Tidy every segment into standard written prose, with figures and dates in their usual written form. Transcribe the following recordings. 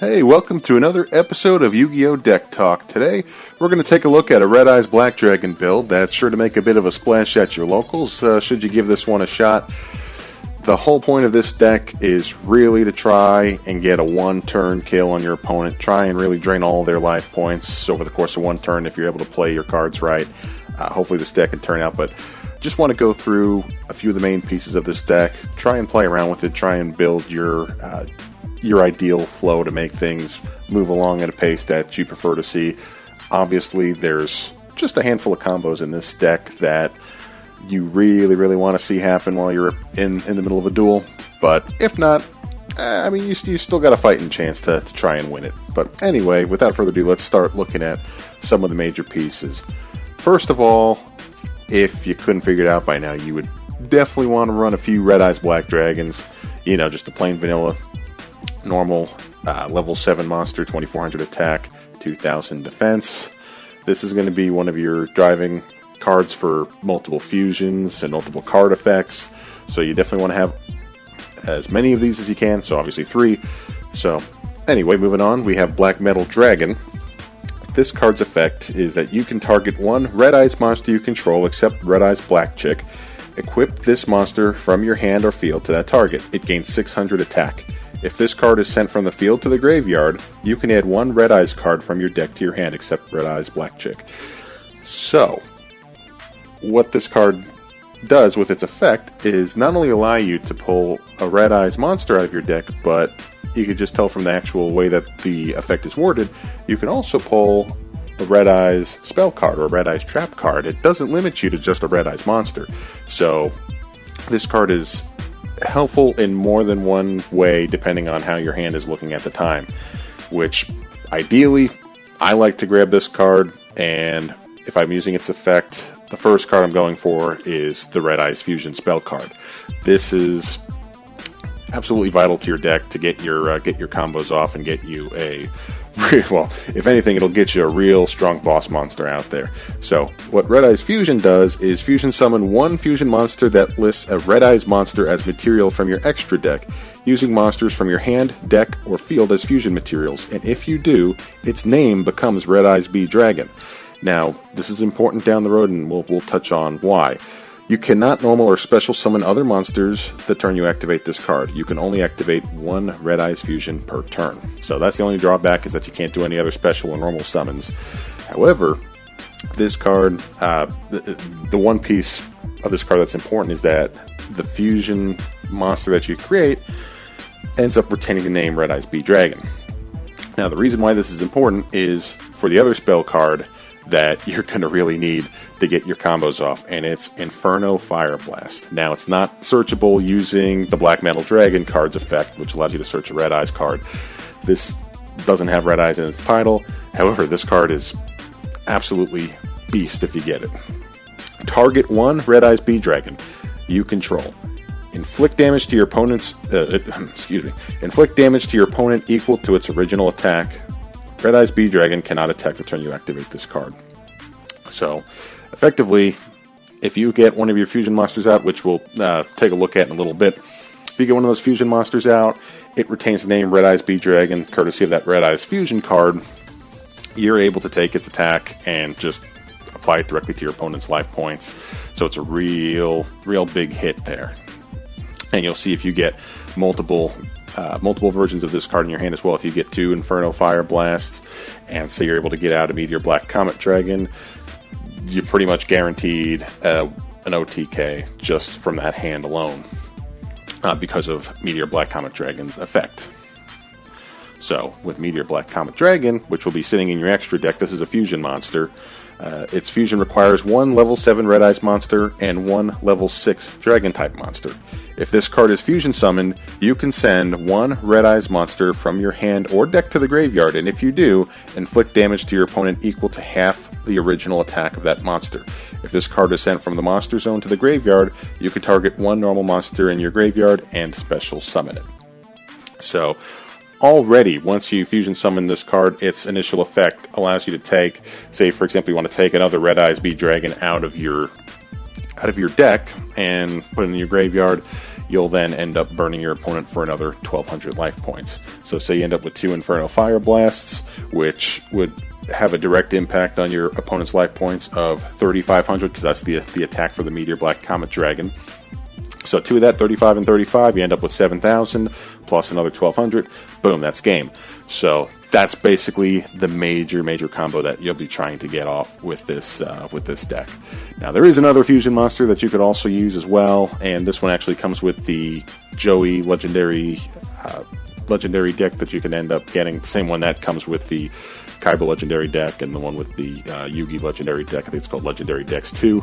Hey, welcome to another episode of Yu-Gi-Oh! Deck Talk. Today, we're going to take a look at a Red Eyes Black Dragon build that's sure to make a bit of a splash at your locals, should you give this one a shot. The whole point of this deck is really to try and get a one-turn kill on your opponent. Try and really drain all their life points over the course of one turn if you're able to play your cards right. Hopefully this deck can turn out, but just want to go through a few of the main pieces of this deck, try and play around with it, try and build your ideal flow to make things move along at a pace that you prefer to see. Obviously, there's just a handful of combos in this deck that you really want to see happen while you're in the middle of a duel. But if not, I mean, you still got a fighting chance to try and win it. But anyway, without further ado, let's start looking at some of the major pieces. First of all, if you couldn't figure it out by now, you would definitely want to run a few Red Eyes Black Dragons. You know, just a plain vanilla normal level 7 monster, 2400 attack, 2000 defense. This is going to be one of your driving cards for multiple fusions and multiple card effects, so you definitely want to have as many of these as you can, so obviously 3. So anyway, moving on, we have Black Metal Dragon. This card's effect is that you can target one Red Eyes monster you control except Red Eyes Black Chick. Equip this monster from your hand or field to that target. It gains 600 attack. If this card is sent from the field to the graveyard, you can add one Red Eyes card from your deck to your hand, except Red Eyes Black Chick. So, what this card does with its effect is not only allow you to pull a Red Eyes monster out of your deck, but you could just tell from the actual way that the effect is worded, you can also pull a Red Eyes spell card or a Red Eyes trap card. It doesn't limit you to just a Red Eyes monster. So, this card is helpful in more than one way depending on how your hand is looking at the time, which ideally I like to grab this card, and if I'm using its effect, the first card I'm going for is the Red Eyes Fusion spell card. This is absolutely vital to your deck to get your combos off and get you well, if anything, it'll get you a real strong boss monster out there. So, what Red Eyes Fusion does is fusion summon one fusion monster that lists a Red Eyes monster as material from your extra deck, using monsters from your hand, deck, or field as fusion materials, and if you do, its name becomes Red Eyes B Dragon. Now, this is important down the road, and we'll touch on why. You cannot normal or special summon other monsters the turn you activate this card. You can only activate one Red Eyes Fusion per turn. So that's the only drawback, is that you can't do any other special or normal summons. However, this card, the one piece of this card that's important is that the fusion monster that you create ends up retaining the name Red Eyes B Dragon. Now, the reason why this is important is for the other spell card that you're going to really need to get your combos off, and it's Inferno Fire Blast. Now, it's not searchable using the Black Metal Dragon card's effect, which allows you to search a Red Eyes card. This doesn't have Red Eyes in its title. However, this card is absolutely beast if you get it. Target one Red Eyes B Dragon you control. Inflict damage to your opponent's inflict damage to your opponent equal to its original attack. Red Eyes B Dragon cannot attack the turn you activate this card. So, effectively, if you get one of your fusion monsters out, which we'll take a look at in a little bit, if you get one of those fusion monsters out, it retains the name Red Eyes B Dragon, courtesy of that Red Eyes Fusion card. You're able to take its attack and just apply it directly to your opponent's life points. So it's a real big hit there. And you'll see if you get multiple versions of this card in your hand as well. If you get 2 Inferno Fire Blasts, and say you're able to get out a Meteor Black Comet Dragon, you're pretty much guaranteed an OTK just from that hand alone, because of Meteor Black Comet Dragon's effect. So, with Meteor Black Comet Dragon, which will be sitting in your extra deck, this is a fusion monster. Its fusion requires one level 7 Red Eyes monster and one level 6 Dragon type monster. If this card is fusion summoned, you can send one Red Eyes monster from your hand or deck to the graveyard, and if you do, inflict damage to your opponent equal to half the original attack of that monster. If this card is sent from the monster zone to the graveyard, you can target one normal monster in your graveyard and special summon it. So, already, once you fusion summon this card, its initial effect allows you to take, say for example, you want to take another Red Eyes B Dragon out of your deck and put it in your graveyard. you'll then end up burning your opponent for another 1200 life points. So say you end up with 2 Inferno Fire Blasts, which would have a direct impact on your opponent's life points of 3,500, because that's the attack for the Meteor Black Comet Dragon. So 2 of that, 35 and 35, you end up with 7,000 plus another 1,200. Boom, that's game. So that's basically the major combo that you'll be trying to get off with this deck. Now there is another fusion monster that you could also use as well, and this one actually comes with the Joey legendary deck that you can end up getting. The same one that comes with the Kaiba legendary deck and the one with the Yugi legendary deck. I think it's called Legendary Dex 2.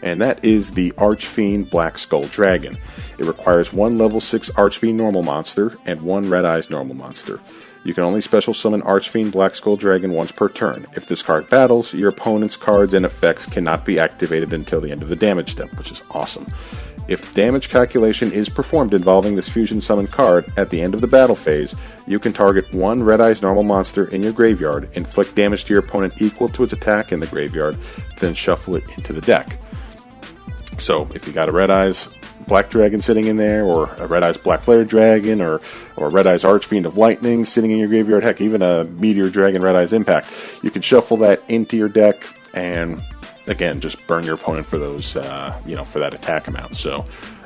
And that is the Archfiend Black Skull Dragon. It requires 1 level 6 Archfiend normal monster and 1 Red Eyes normal monster. You can only special summon Archfiend Black Skull Dragon once per turn. If this card battles, your opponent's cards and effects cannot be activated until the end of the damage step, which is awesome. If damage calculation is performed involving this fusion summon card at the end of the battle phase, you can target 1 Red Eyes normal monster in your graveyard, inflict damage to your opponent equal to its attack in the graveyard, then shuffle it into the deck. So if you got a Red Eyes Black Dragon sitting in there, or a Red Eyes Black Flare Dragon, or a Red Eyes Archfiend of Lightning sitting in your graveyard, heck, even a Meteor Dragon Red Eyes Impact, you can shuffle that into your deck and, again, just burn your opponent for those, for that attack amount. So,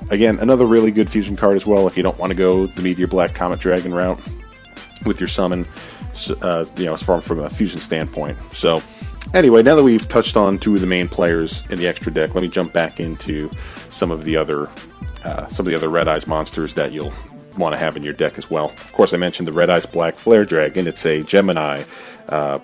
again, another really good fusion card as well if you don't want to go the Meteor Black Comet Dragon route with your summon, as far from a fusion standpoint. So, anyway, now that we've touched on 2 of the main players in the extra deck, let me jump back into some of the other Red Eyes monsters that you'll want to have in your deck as well. Of course, I mentioned the Red Eyes Black Flare Dragon. It's a Gemini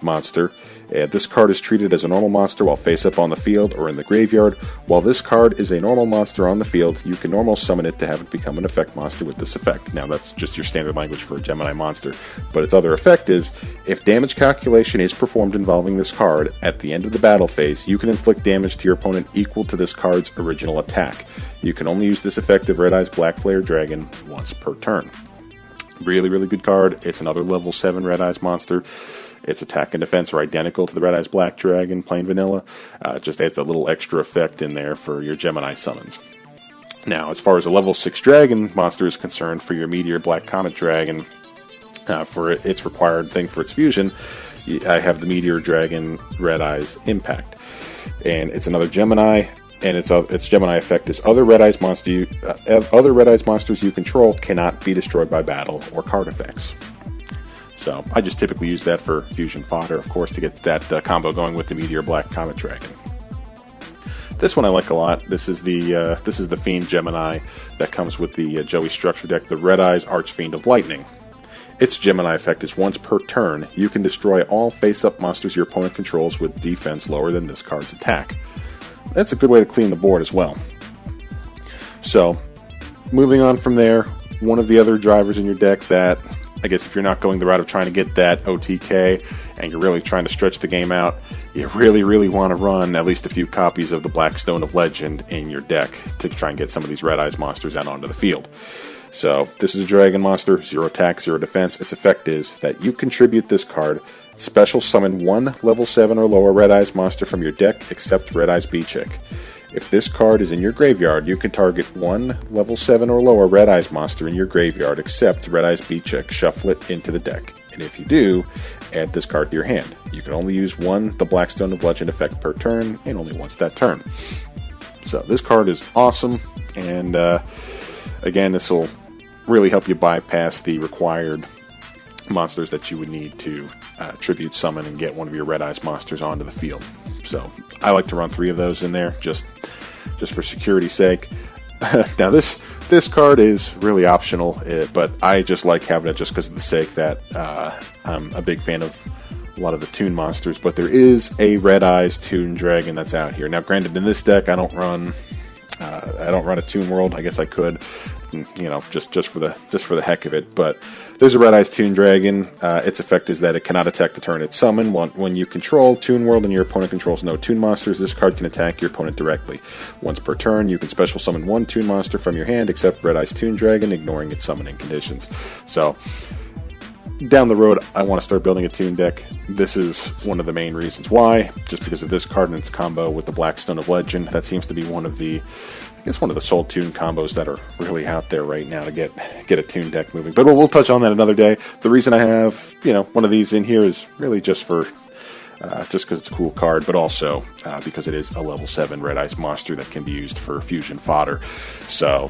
monster. This card is treated as a normal monster while face up on the field or in the graveyard. While this card is a normal monster on the field, you can normal summon it to have it become an effect monster with this effect. Now, that's just your standard language for a Gemini monster. But its other effect is, if damage calculation is performed involving this card at the end of the battle phase, you can inflict damage to your opponent equal to this card's original attack. You can only use this effect of Red Eyes Black Flare Dragon once per turn. Really, really good card. It's another level 7 Red Eyes monster. Its attack and defense are identical to the Red Eyes Black Dragon, plain vanilla. It just adds a little extra effect in there for your Gemini summons. Now, as far as a level 6 Dragon monster is concerned, for your Meteor Black Comet Dragon, for its required thing for its fusion, I have the Meteor Dragon Red Eyes Impact. And it's another Gemini, and its Gemini effect is other Red Eyes monsters you control cannot be destroyed by battle or card effects. So I just typically use that for fusion fodder, of course, to get that combo going with the Meteor Black Comet Dragon. This one I like a lot. This is the Fiend Gemini that comes with the Joey structure deck, the Red Eyes Archfiend of Lightning. Its Gemini effect is once per turn, you can destroy all face-up monsters your opponent controls with defense lower than this card's attack. That's a good way to clean the board as well. So, moving on from there, one of the other drivers in your deck that, I guess if you're not going the route of trying to get that OTK and you're really trying to stretch the game out, you really, really want to run at least a few copies of the Blackstone of Legend in your deck to try and get some of these Red Eyes monsters out onto the field. So, this is a dragon monster, 0 attack, 0 defense. Its effect is that you contribute this card, special summon 1 level 7 or lower Red Eyes monster from your deck except Red Eyes Beachik. If this card is in your graveyard, you can target 1 level 7 or lower Red Eyes monster in your graveyard except Red Eyes Beachik, shuffle it into the deck. And if you do, add this card to your hand. You can only use the Blackstone of Legend effect per turn, and only once that turn. So this card is awesome, and again, this will really help you bypass the required monsters that you would need to tribute summon and get one of your Red Eyes monsters onto the field. So I like to run 3 of those in there just for security's sake. Now this card is really optional, but I just like having it just because of the sake that I'm a big fan of a lot of the Toon monsters. But there is a Red Eyes Toon Dragon that's out here. Now, granted, in this deck I don't run a Toon World. I guess I could, just for the heck of it. But there's a Red Eyes Toon Dragon. Its effect is that it cannot attack the turn it's summoned. When you control Toon World and your opponent controls no Toon monsters, this card can attack your opponent directly. Once per turn, you can special summon 1 Toon monster from your hand except Red Eyes Toon Dragon, ignoring its summoning conditions. So, down the road, I want to start building a Toon deck. This is one of the main reasons why, just because of this card and its combo with the Blackstone of Legend. That seems to be one of the Soul Toon combos that are really out there right now to get a Toon deck moving. But we'll touch on that another day. The reason I have, one of these in here is really just for just because it's a cool card, but also because it is a level 7 Red Ice monster that can be used for fusion fodder. So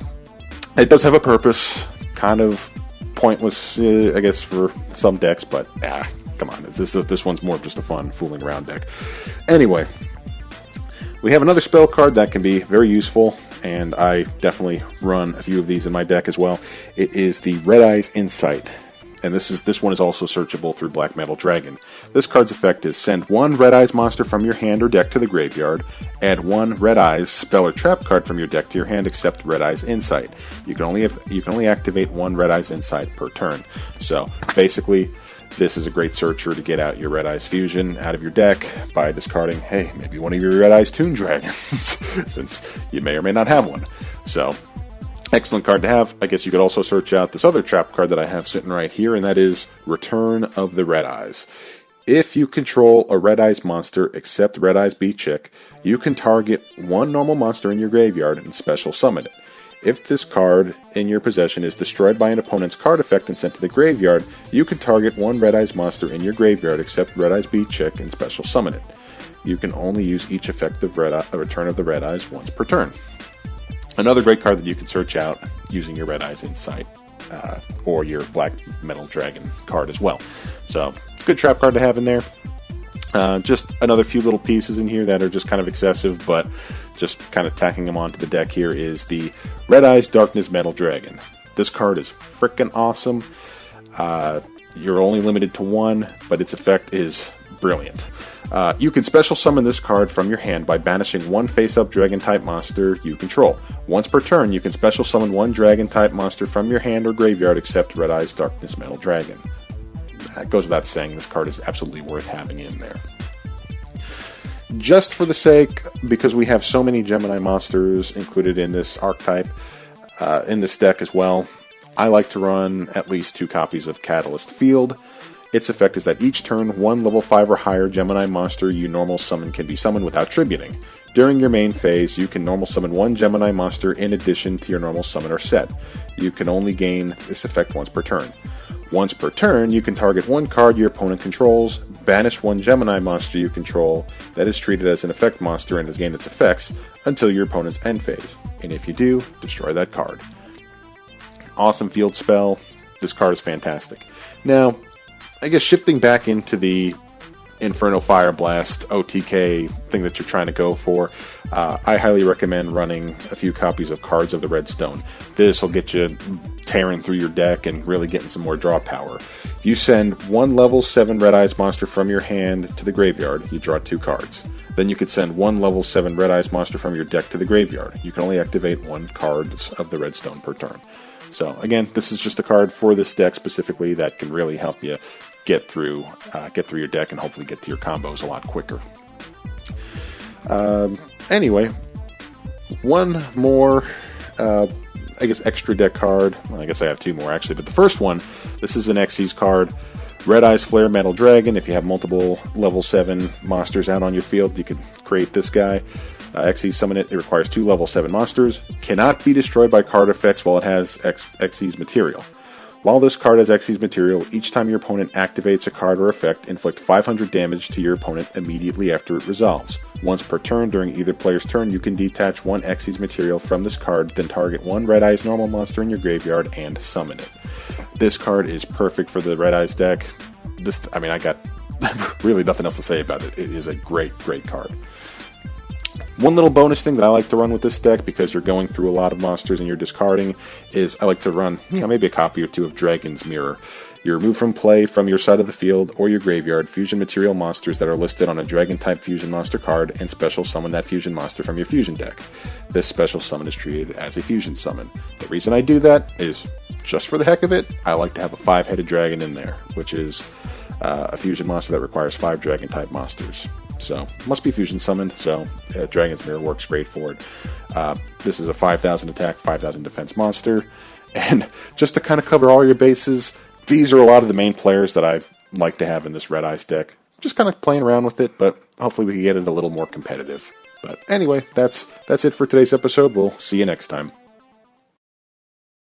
it does have a purpose. Kind of pointless, I guess, for some decks, but come on. This one's more of just a fun fooling around deck. Anyway, we have another spell card that can be very useful, and I definitely run a few of these in my deck as well. It is the Red Eyes Insight. And this one is also searchable through Black Metal Dragon. This card's effect is send one Red Eyes monster from your hand or deck to the graveyard, add one Red Eyes spell or trap card from your deck to your hand except Red Eyes Insight. You can only activate one Red Eyes Insight per turn. So basically, this is a great searcher to get out your Red Eyes Fusion out of your deck by discarding, hey, maybe one of your Red Eyes Toon Dragons, since you may or may not have one. So excellent card to have. I guess you could also search out this other trap card that I have sitting right here, and that is Return of the Red Eyes. If you control a Red Eyes monster except Red Eyes Chick, you can target one normal monster in your graveyard and special summon it. If this card in your possession is destroyed by an opponent's card effect and sent to the graveyard, you can target one Red Eyes monster in your graveyard except Red Eyes Chick and special summon it. You can only use each effect of Return of the Red Eyes once per turn. Another great card that you can search out using your Red Eyes Insight or your Black Metal Dragon card as well. So, good trap card to have in there. Just another few little pieces in here that are just kind of excessive, but just kind of tacking them onto the deck here is the Red Eyes Darkness Metal Dragon. This card is freaking awesome. You're only limited to one, but its effect is brilliant. You can special summon this card from your hand by banishing one face-up Dragon-type monster you control. Once per turn, you can special summon one Dragon-type monster from your hand or graveyard except Red Eyes Darkness Metal Dragon. That goes without saying, this card is absolutely worth having in there. Just for the sake, because we have so many Gemini monsters included in this archetype, in this deck as well, I like to run at least 2 copies of Catalyst Field. Its effect is that each turn, one level 5 or higher Gemini monster you normal summon can be summoned without tributing. During your main phase, you can normal summon one Gemini monster in addition to your normal summoner set. You can only gain this effect once per turn. Once per turn, you can target one card your opponent controls, banish one Gemini monster you control that is treated as an effect monster and has gained its effects until your opponent's end phase. And if you do, destroy that card. Awesome field spell. This card is fantastic. Now, I guess shifting back into the Inferno Fire Blast OTK thing that you're trying to go for, I highly recommend running a few copies of Cards of the Redstone. This will get you tearing through your deck and really getting some more draw power. You send one level 7 Red Eyes monster from your hand to the graveyard, you draw 2 cards. Then you could send one level 7 Red Eyes monster from your deck to the graveyard. You can only activate 1 card of the Redstone per turn. So again, this is just a card for this deck specifically that can really help you get through your deck and hopefully get to your combos a lot quicker. Anyway, one more, I guess, extra deck card. Well, I guess I have 2 more actually, but the first one, this is an Xyz card. Red Eyes Flare Metal Dragon. If you have multiple level 7 monsters out on your field, you could create this guy. Xyz summon it. It requires 2 level 7 monsters. Cannot be destroyed by card effects while it has Xyz material. While this card has Xyz material, each time your opponent activates a card or effect, inflict 500 damage to your opponent immediately after it resolves. Once per turn during either player's turn, you can detach 1 Xyz material from this card, then target 1 Red Eyes normal monster in your graveyard and summon it. This card is perfect for the Red Eyes deck. I got really nothing else to say about it. It is a great, great card. One little bonus thing that I like to run with this deck, because you're going through a lot of monsters and you're discarding, is I like to run, maybe a copy or 2 of Dragon's Mirror. You remove from play from your side of the field or your graveyard fusion material monsters that are listed on a Dragon-type fusion monster card and special summon that fusion monster from your fusion deck. This special summon is treated as a fusion summon. The reason I do that is, just for the heck of it, I like to have a 5-headed dragon in there, which is a fusion monster that requires 5 Dragon-type monsters. So, must be fusion summoned, so Dragon's Mirror works great for it. This is a 5,000 attack, 5,000 defense monster, and just to kind of cover all your bases, these are a lot of the main players that I like to have in this Red Eyes deck. Just kind of playing around with it, but hopefully we can get it a little more competitive. But anyway, that's it for today's episode. We'll see you next time.